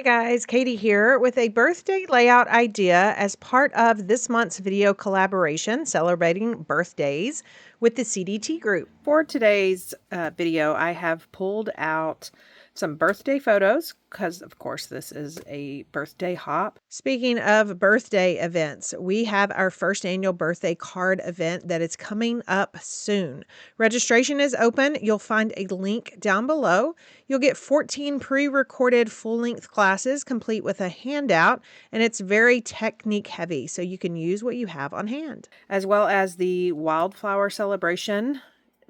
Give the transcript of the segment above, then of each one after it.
Guys, Katie here with a birthday layout idea as part of this month's video collaboration celebrating birthdays with the CDT group. For today's video, I have pulled out some birthday photos because, of course, this is a birthday hop. Speaking of birthday events, we have our first annual birthday card event that is coming up soon. Registration is open. You'll find a link down below. You'll get 14 pre-recorded full-length classes complete with a handout, and it's very technique heavy, so you can use what you have on hand. As well as the wildflower celebration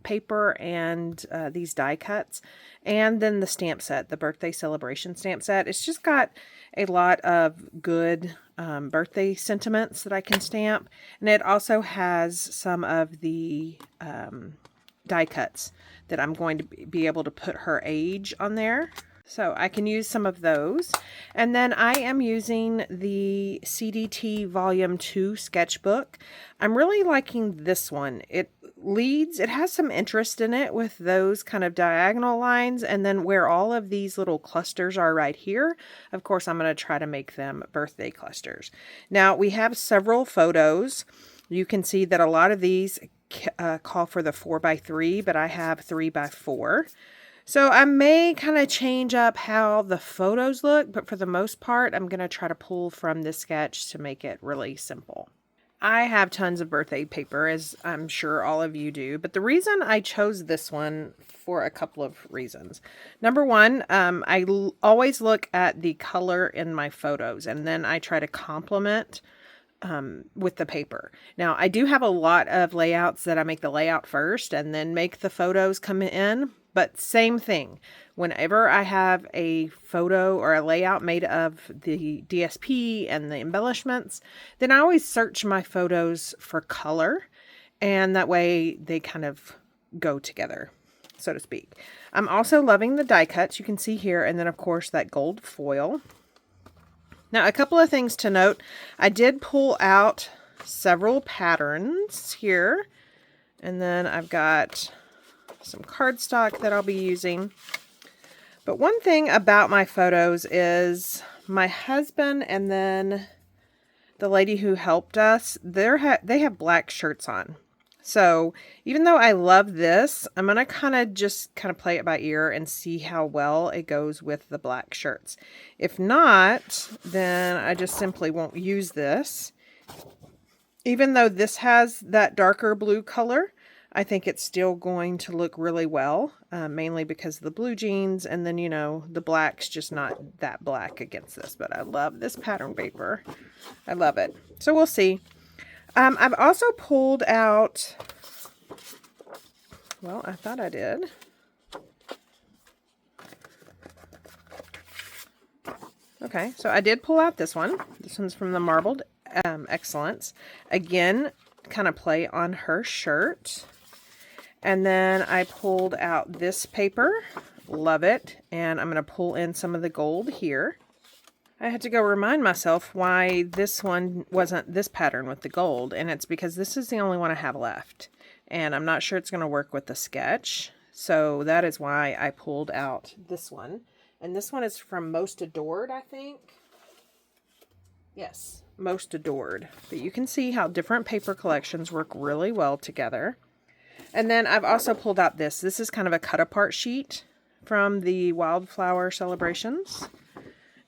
paper and these die cuts, and then the stamp set, the birthday celebration stamp set. It's just got a lot of good birthday sentiments that I can stamp, and it also has some of the die cuts that I'm going to be able to put her age on there. So I can use some of those. And then I am using the CDT Volume 2 sketchbook. I'm really liking this one. It has some interest in it with those kind of diagonal lines, and then where all of these little clusters are right here, of course I'm going to try to make them birthday clusters. Now we have several photos. You can see that a lot of these call for the 4x3, but I have 3x4. So I may kind of change up how the photos look, but for the most part, I'm going to try to pull from this sketch to make it really simple. I have tons of birthday paper, as I'm sure all of you do, but the reason I chose this one for a couple of reasons. Number one, I always look at the color in my photos, and then I try to complement with the paper. Now, I do have a lot of layouts that I make the layout first and then make the photos come in. But same thing, whenever I have a photo or a layout made of the DSP and the embellishments, then I always search my photos for color, and that way they kind of go together, so to speak. I'm also loving the die cuts you can see here, and then of course that gold foil. Now, a couple of things to note. I did pull out several patterns here, and then I've got some cardstock that I'll be using. But one thing about my photos is my husband and then the lady who helped us, they have black shirts on. So even though I love this, I'm going to kind of play it by ear and see how well it goes with the black shirts. If not, then I just simply won't use this. Even though this has that darker blue color, I think it's still going to look really well, mainly because of the blue jeans, and then, you know, the black's just not that black against this, but I love this pattern paper. I love it. So we'll see. I've also pulled out, well, I thought I did. Okay, so I did pull out this one. This one's from the Marbled Excellence. Again, kind of play on her shirt. And then I pulled out this paper, love it, and I'm going to pull in some of the gold here. I had to go remind myself why this one wasn't this pattern with the gold, and it's because this is the only one I have left, and I'm not sure it's going to work with the sketch, so that is why I pulled out this one. And this one is from Most Adored, I think. Yes, Most Adored. But you can see how different paper collections work really well together. And then I've also pulled out this. This is kind of a cut-apart sheet from the Wildflower Celebrations.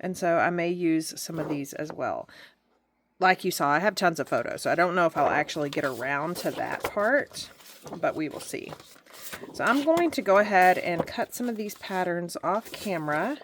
And so I may use some of these as well. Like you saw, I have tons of photos, so I don't know if I'll actually get around to that part, but we will see. So I'm going to go ahead and cut some of these patterns off camera,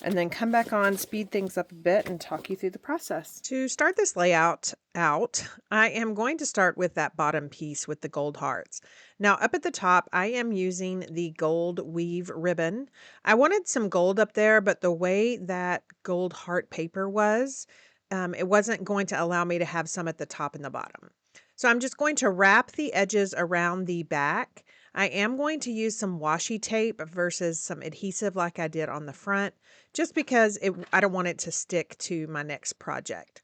and then come back on, speed things up a bit, and talk you through the process. To start this layout out, I am going to start with that bottom piece with the gold hearts. Now up at the top, I am using the gold weave ribbon. I wanted some gold up there, but the way that gold heart paper was, it wasn't going to allow me to have some at the top and the bottom. So I'm just going to wrap the edges around the back. I am going to use some washi tape versus some adhesive like I did on the front, just because I don't want it to stick to my next project.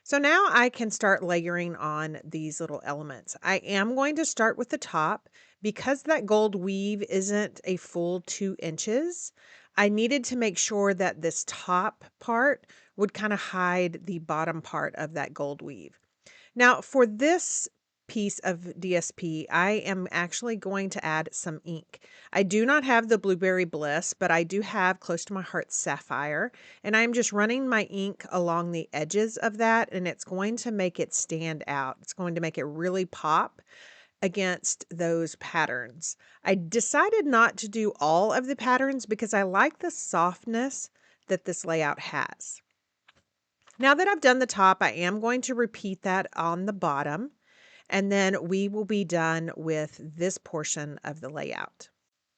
So now I can start layering on these little elements. I am going to start with the top. Because that gold weave isn't a full 2 inches, I needed to make sure that this top part would kind of hide the bottom part of that gold weave. Now, for this piece of DSP, I am actually going to add some ink. I do not have the Blueberry Bliss, but I do have Close to My Heart Sapphire, and I'm just running my ink along the edges of that, and it's going to make it stand out. It's going to make it really pop against those patterns. I decided not to do all of the patterns because I like the softness that this layout has. Now that I've done the top, I am going to repeat that on the bottom, and then we will be done with this portion of the layout.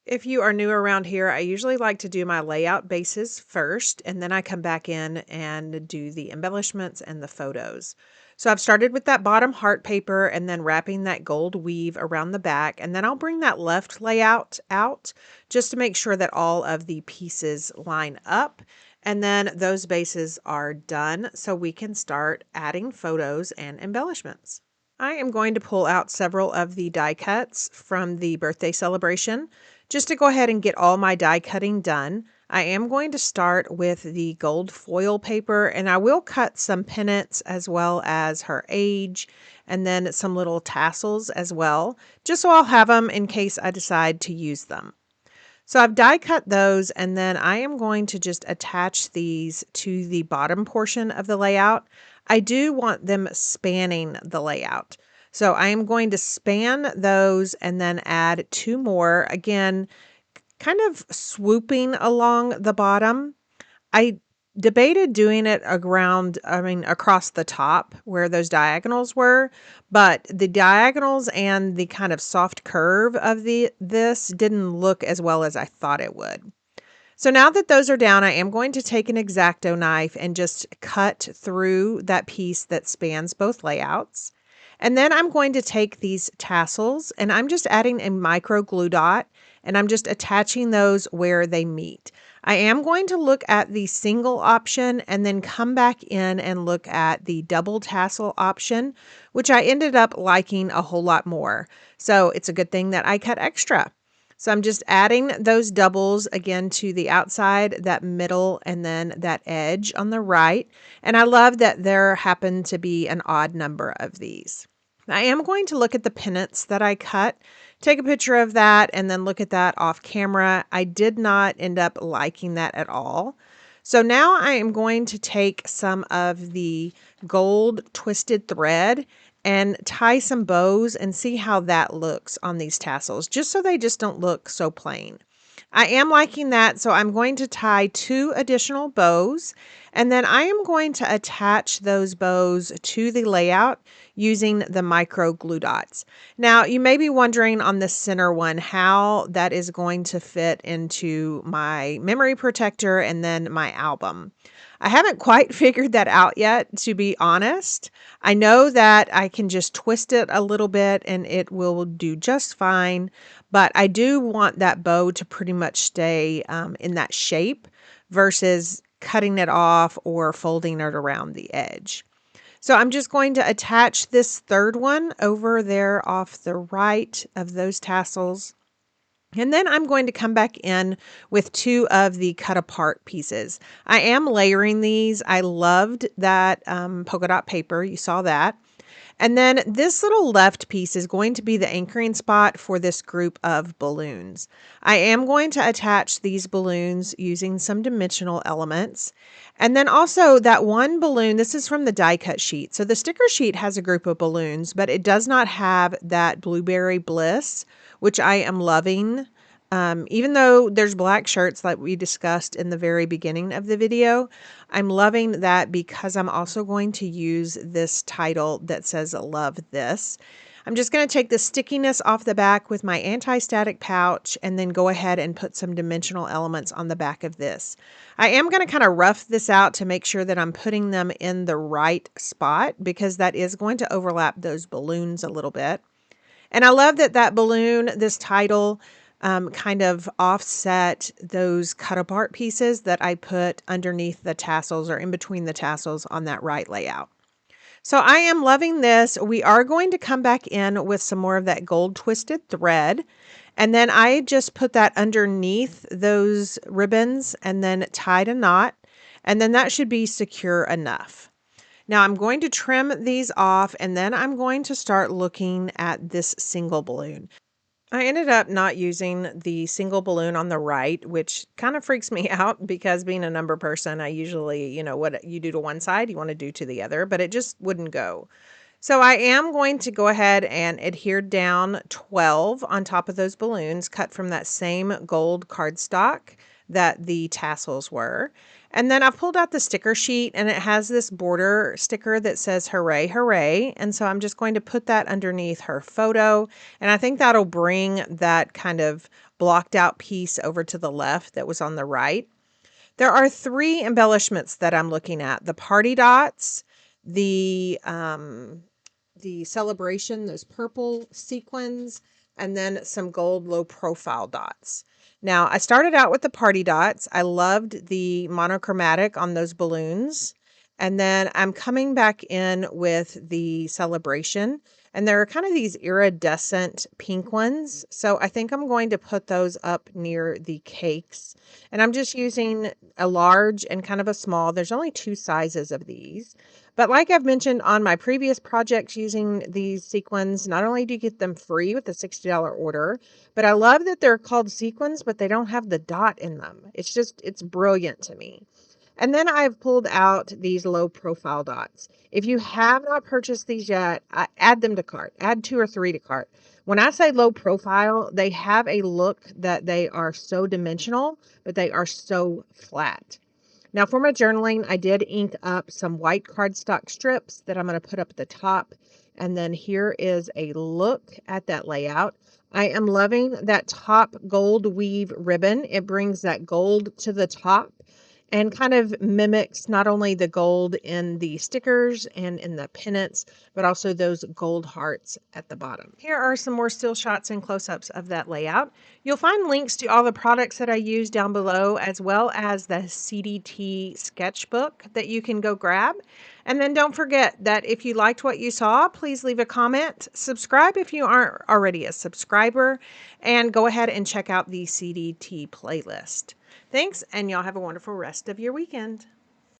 If you are new around here, I usually like to do my layout bases first, and then I come back in and do the embellishments and the photos. So I've started with that bottom heart paper and then wrapping that gold weave around the back, and then I'll bring that left layout out just to make sure that all of the pieces line up. And then those bases are done, so we can start adding photos and embellishments. I am going to pull out several of the die cuts from the birthday celebration just to go ahead and get all my die cutting done. I am going to start with the gold foil paper, and I will cut some pennants as well as her age, and then some little tassels as well, just so I'll have them in case I decide to use them. So I've die cut those, and then I am going to just attach these to the bottom portion of the layout. I do want them spanning the layout. So I am going to span those and then add two more, again, kind of swooping along the bottom. I debated doing it across the top where those diagonals were, but the diagonals and the kind of soft curve of this didn't look as well as I thought it would. So now that those are down, I am going to take an X-Acto knife and just cut through that piece that spans both layouts. And then I'm going to take these tassels and I'm just adding a micro glue dot, and I'm just attaching those where they meet. I am going to look at the single option and then come back in and look at the double tassel option, which I ended up liking a whole lot more. So it's a good thing that I cut extra. So I'm just adding those doubles again to the outside, that middle, and then that edge on the right. And I love that there happen to be an odd number of these. I am going to look at the pennants that I cut, take a picture of that, and then look at that off camera. I did not end up liking that at all. So now I am going to take some of the gold twisted thread and tie some bows and see how that looks on these tassels, just so they just don't look so plain. I am liking that, so I'm going to tie 2 additional bows, and then I am going to attach those bows to the layout using the micro glue dots. Now, you may be wondering on the center one how that is going to fit into my memory protector and then my album. I haven't quite figured that out yet, to be honest. I know that I can just twist it a little bit and it will do just fine, but I do want that bow to pretty much stay in that shape versus cutting it off or folding it around the edge. So I'm just going to attach this third one over there off the right of those tassels. And then I'm going to come back in with 2 of the cut apart pieces. I am layering these. I loved that polka dot paper. You saw that. And then this little left piece is going to be the anchoring spot for this group of balloons. I am going to attach these balloons using some dimensional elements. And then also that one balloon, this is from the die cut sheet. So the sticker sheet has a group of balloons, but it does not have that Blueberry Bliss, which I am loving. Even though there's black shirts like we discussed in the very beginning of the video, I'm loving that because I'm also going to use this title that says "Love This." I'm just going to take the stickiness off the back with my anti-static pouch and then go ahead and put some dimensional elements on the back of this. I am going to kind of rough this out to make sure that I'm putting them in the right spot because that is going to overlap those balloons a little bit. And I love that that balloon, this title, kind of offset those cut apart pieces that I put underneath the tassels or in between the tassels on that right layout. So I am loving this. We are going to come back in with some more of that gold twisted thread. And then I just put that underneath those ribbons and then tied a knot. And then that should be secure enough. Now I'm going to trim these off and then I'm going to start looking at this single balloon. I ended up not using the single balloon on the right, which kind of freaks me out because being a number person, I usually, what you do to one side, you want to do to the other, but it just wouldn't go. So I am going to go ahead and adhere down 12 on top of those balloons cut from that same gold cardstock that the tassels were. And then I've pulled out the sticker sheet and it has this border sticker that says hooray, hooray. And so I'm just going to put that underneath her photo. And I think that'll bring that kind of blocked out piece over to the left that was on the right. There are 3 embellishments that I'm looking at: the party dots, the celebration, those purple sequins, and then some gold low profile dots. Now, I started out with the party dots. I loved the monochromatic on those balloons. And then I'm coming back in with the celebration. And there are kind of these iridescent pink ones. So I think I'm going to put those up near the cakes. And I'm just using a large and kind of a small. There's only 2 sizes of these. But like I've mentioned on my previous projects using these sequins, not only do you get them free with a $60 order, but I love that they're called sequins, but they don't have the dot in them. It's brilliant to me. And then I've pulled out these low profile dots. If you have not purchased these yet, add them to cart. Add 2 or 3 to cart. When I say low profile, they have a look that they are so dimensional, but they are so flat. Now for my journaling, I did ink up some white cardstock strips that I'm going to put up at the top. And then here is a look at that layout. I am loving that top gold weave ribbon. It brings that gold to the top and kind of mimics not only the gold in the stickers and in the pennants, but also those gold hearts at the bottom. Here are some more still shots and close-ups of that layout. You'll find links to all the products that I use down below, as well as the CDT sketchbook that you can go grab. And then don't forget that if you liked what you saw, please leave a comment, subscribe if you aren't already a subscriber, and go ahead and check out the CDT playlist. Thanks, and y'all have a wonderful rest of your weekend.